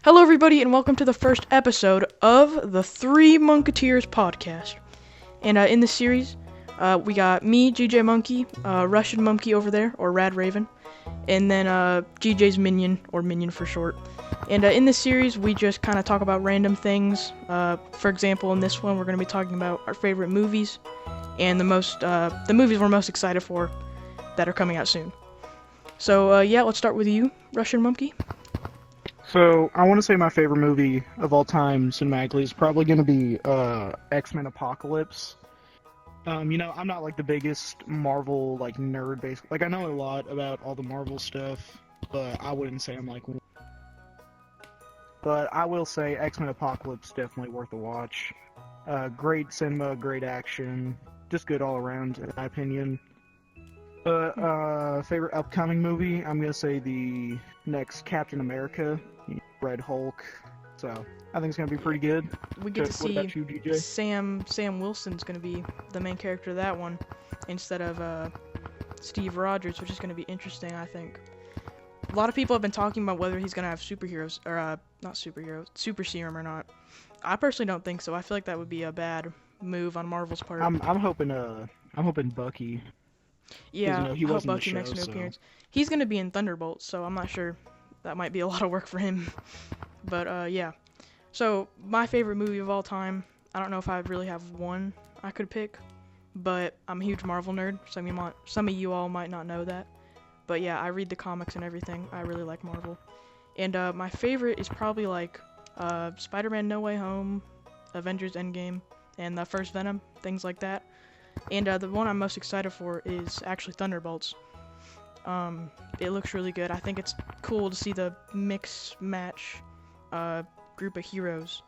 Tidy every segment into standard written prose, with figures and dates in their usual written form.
Hello, everybody, and welcome to the first episode of the Three Monketeers podcast. And in this series, we got me, GJ Monke, Russian Monke over there, or Rad Raven, and then GJ's Minion, or Minion for short. And in this series, we just kind of talk about random things. For example, in this one, we're going to be talking about our favorite movies and the movies we're most excited for that are coming out soon. So yeah, let's start with you, Russian Monke. So, I want to say my favorite movie of all time cinematically is probably going to be X-Men Apocalypse. I'm not like the biggest Marvel nerd I know a lot about all the Marvel stuff, but I wouldn't say I'm like one. But I will say X-Men Apocalypse definitely worth a watch. Great cinema, great action, just good all around in my opinion. Favorite upcoming movie, I'm gonna say the next Captain America, Red Hulk. So I think it's gonna be pretty good. We get to What see about you, DJ? Sam Wilson's gonna be the main character of that one instead of Steve Rogers, which is gonna be interesting, I think. A lot of people have been talking about whether he's gonna have superheroes or not superheroes, super serum or not. I personally don't think so. I feel like that would be a bad move on Marvel's part. I'm hoping Bucky. Yeah, he I hope was in the Bucky makes show, no so. appearance. He's gonna be in Thunderbolts, so I'm not sure. That might be a lot of work for him. But yeah. So my favorite movie of all time. I don't know if I really have one I could pick, but I'm a huge Marvel nerd. Some of you all might not know that. But yeah, I read the comics and everything. I really like Marvel. And my favorite is probably Spider-Man No Way Home, Avengers Endgame, and the first Venom, things like that. And the one I'm most excited for is actually Thunderbolts. It looks really good. I think it's cool to see the mix-match group of heroes.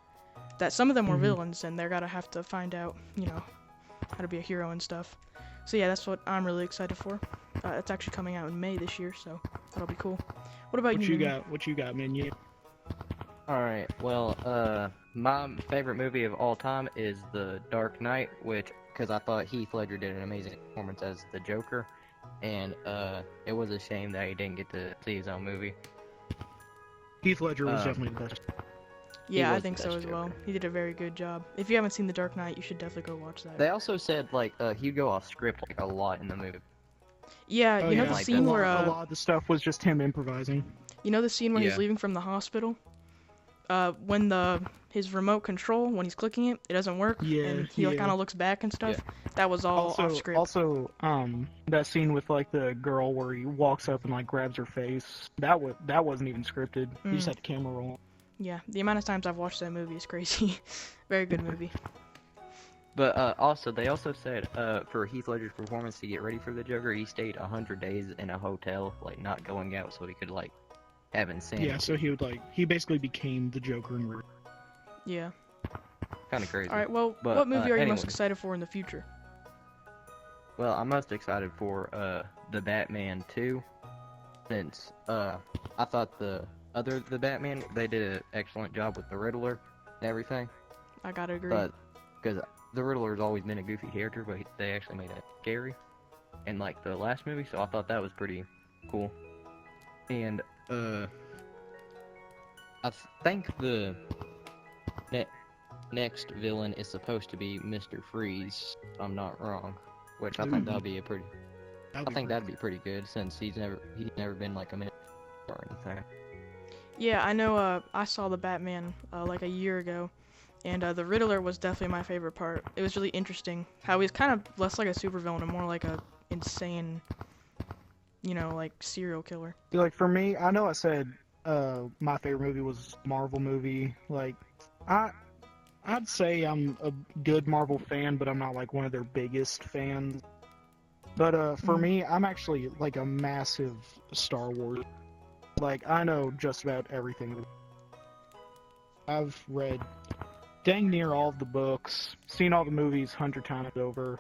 That some of them were villains, and they're gonna have to find out, how to be a hero and stuff. So yeah, that's what I'm really excited for. It's actually coming out in May this year, so that'll be cool. What about you? What you got, man? Alright, well, my favorite movie of all time is The Dark Knight, because I thought Heath Ledger did an amazing performance as the Joker, and it was a shame that he didn't get to see his own movie. Heath Ledger was definitely the best. Yeah, I think so as well. He did a very good job. If you haven't seen The Dark Knight, you should definitely go watch that. They also said, he'd go off script, a lot in the movie. Yeah, Oh, you know yeah. the like scene that. where A lot of the stuff was just him improvising. you know the scene when he's Yeah. leaving from the hospital? When his remote control, when he's clicking it, it doesn't work, Yeah, and he yeah. kind of looks back and stuff. That was all off script. Also, that scene with the girl where he walks up and grabs her face. That wasn't even scripted. He just had the camera roll. Yeah, the amount of times I've watched that movie is crazy. Very good movie. But they also said for Heath Ledger's performance to get ready for the Joker, he stayed 100 days in a hotel, not going out, so he could have insanity. Yeah, so he basically became the Joker in real. Yeah. Kind of crazy. All right. Well, But, what movie are you most anyway. excited for in the future? Well, I'm most excited for the Batman 2, since I thought the Batman, they did an excellent job with the Riddler and everything. I gotta agree. But because the Riddler's always been a goofy character, but they actually made it scary in the last movie, so I thought that was pretty cool. And I think the next villain is supposed to be Mr. Freeze, if I'm not wrong, which I think that'd be that'd be pretty good, since he's never been a minister or anything. Yeah, I know. I saw the Batman a year ago, and the Riddler was definitely my favorite part. It was really interesting how he's kind of less like a supervillain and more like a insane, serial killer. For me, I know I said my favorite movie was Marvel movie. I'd say I'm a good Marvel fan, but I'm not one of their biggest fans. But for me, I'm actually a massive Star Wars. I know just about everything. I've read dang near all of the books, seen all the movies 100 times over,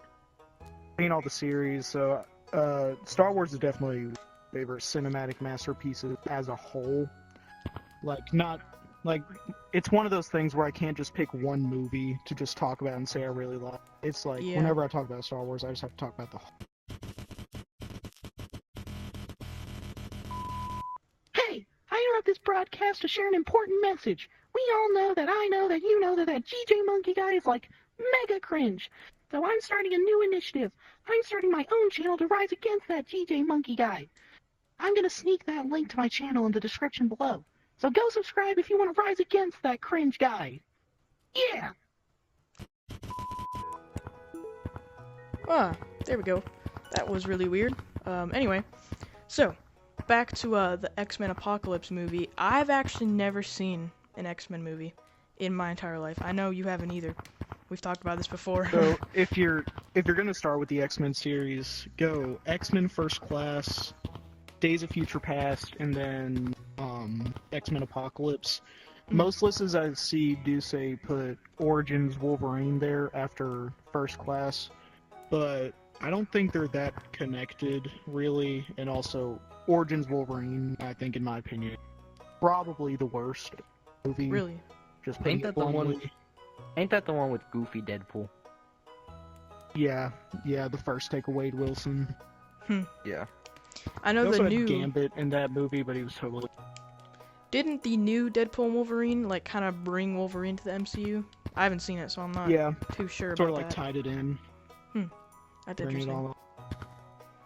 seen all the series, so Star Wars is definitely my favorite cinematic masterpieces as a whole. It's one of those things where I can't just pick one movie to just talk about and say I really like. It's Yeah. Whenever I talk about Star Wars, I just have to talk about the whole. Hey, I interrupt this broadcast podcast to share an important message. We all know that I know that you know that GJ Monke guy is like mega cringe. So I'm starting a new initiative. I'm starting my own channel to rise against that GJ Monke guy. I'm gonna sneak that link to my channel in the description below. So go subscribe if you want to rise against that cringe guy. Yeah! Ah, there we go. That was really weird. Anyway, so back to the X-Men Apocalypse movie. I've actually never seen an X-Men movie in my entire life. I know you haven't either. We've talked about this before. So if you're gonna start with the X-Men series, go X-Men First Class, Days of Future Past, and then X-Men Apocalypse. Most lists I see do say put Origins Wolverine there after First Class, but I don't think they're that connected, really. And also, Origins Wolverine, I think, in my opinion, probably the worst movie. Really? Just Ain't that the one? bluntly. Ain't that the one with Goofy Deadpool? Yeah, the first take of Wade Wilson. Yeah. I He know also the had new. Gambit in that movie, but he was totally... Didn't the new Deadpool and Wolverine like kind of bring Wolverine to the MCU? I haven't seen it, so I'm not too sure sort of about like that. tied it in. That's Bring it interesting. all up.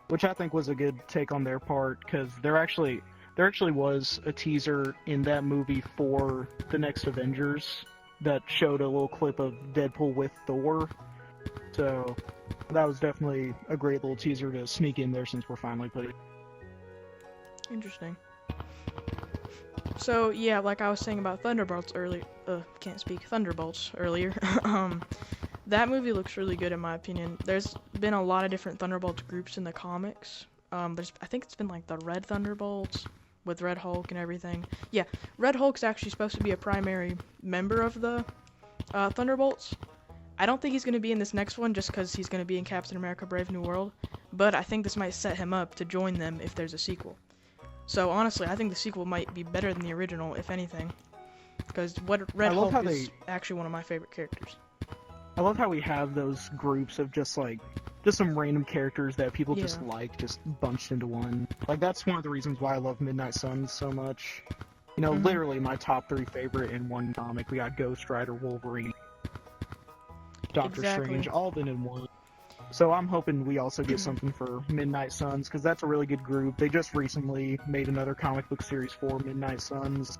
Which I think was a good take on their part, because there actually was a teaser in that movie for the next Avengers that showed a little clip of Deadpool with Thor. So that was definitely a great little teaser to sneak in there since we're finally putting. Interesting. So yeah, like I was saying about Thunderbolts earlier. Can't speak. Thunderbolts earlier. That movie looks really good in my opinion. There's been a lot of different Thunderbolts groups in the comics. I think it's been like the Red Thunderbolts with Red Hulk and everything. Yeah, Red Hulk's actually supposed to be a primary member of the Thunderbolts. I don't think he's going to be in this next one just because he's going to be in Captain America Brave New World, but I think this might set him up to join them if there's a sequel. So honestly, I think the sequel might be better than the original, if anything, because Red Hulk is actually one of my favorite characters. I love how we have those groups of just some random characters that people just like, just bunched into one. Like, that's one of the reasons why I love Midnight Suns so much. You know, literally my top 3 favorite in one comic. We got Ghost Rider, Wolverine, Doctor Strange, all been in one. So I'm hoping we also get something for Midnight Suns, because that's a really good group. They just recently made another comic book series for Midnight Suns.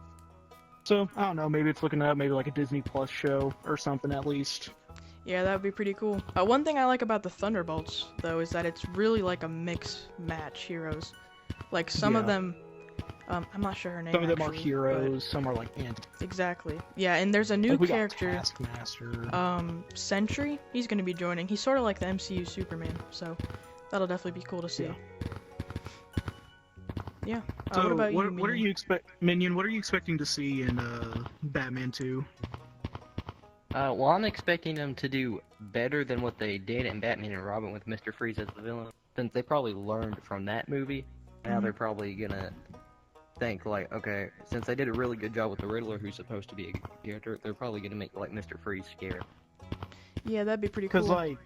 So, I don't know, maybe it's looking up, maybe like a Disney Plus show or something at least. Yeah, that would be pretty cool. One thing I like about the Thunderbolts, though, is that it's really like a mix-match heroes. Like, some of them, I'm not sure her name. Some of them are heroes, some are like Exactly. Yeah, and there's a new character, Taskmaster. Sentry. He's going to be joining. He's sort of like the MCU Superman, so that'll definitely be cool to see. Yeah. So, what about you, what are you Minion? What are you expecting to see in Batman 2? Well, I'm expecting them to do better than what they did in Batman and Robin with Mr. Freeze as the villain. Since they probably learned from that movie, now they're probably gonna think like, okay, since they did a really good job with the Riddler, who's supposed to be a good character, they're probably gonna make like Mr. Freeze scary. Yeah, that'd be pretty cool. Because like,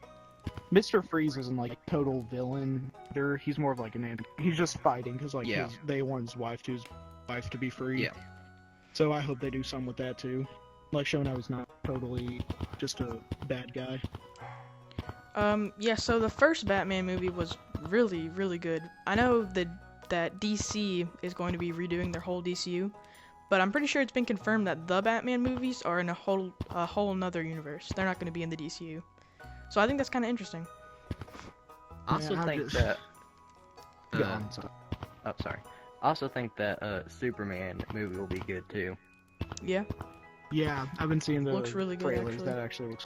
Mr. Freeze isn't like a total villain. He's more of like he's just fighting because like they want his wife to be free. Yeah. So I hope they do something with that too. Like, showing I was not totally just a bad guy. Yeah, so the first Batman movie was really, really good. I know that DC is going to be redoing their whole DCU, but I'm pretty sure it's been confirmed that the Batman movies are in a whole nother universe. They're not going to be in the DCU. So I think that's kind of interesting. I also think that... Oh, sorry. I also think that Superman movie will be good too. Yeah. Yeah, I've been seeing the looks really good, trailers. actually. That actually looks.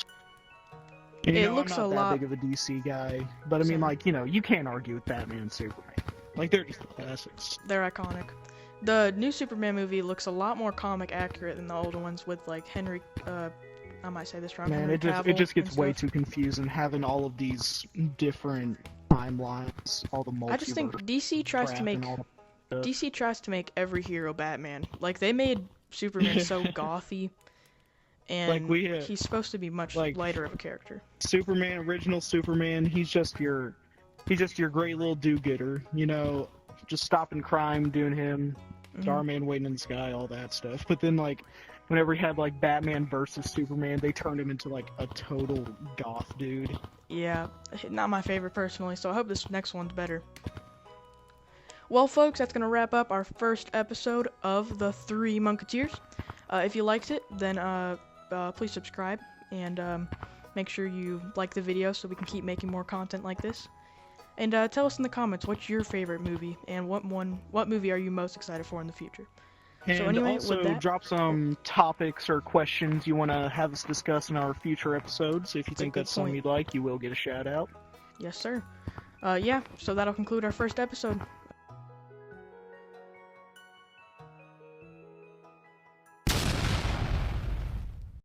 It looks I'm not a that lot big of a DC guy, but I mean, like, you can't argue with Batman and Superman. Like, they're just the classics. They're iconic. The new Superman movie looks a lot more comic accurate than the older ones with like Henry. I might say this wrong. Man, Henry it just gets way stuff. too confusing having all of these different timelines, all the multiverse. I just think DC tries to make every hero Batman. Like, they made Superman so gothy, and like he's supposed to be much lighter of a character. Original Superman, he's just your great little do-gooder, just stopping crime, doing him, Starman Waiting in the Sky, all that stuff. But then, like, whenever he had, like, Batman versus Superman, they turned him into, like, a total goth dude. Yeah, not my favorite personally, so I hope this next one's better. Well, folks, that's going to wrap up our first episode of the Three Monketeers. If you liked it, then please subscribe, and make sure you like the video so we can keep making more content like this. And tell us in the comments what's your favorite movie, and what movie are you most excited for in the future. And So anyway, also with that, drop some topics or questions you want to have us discuss in our future episodes. If you That's a think good that's something point. you'd like, you will get a shout out. yes, sir. Yeah, so that'll conclude our first episode.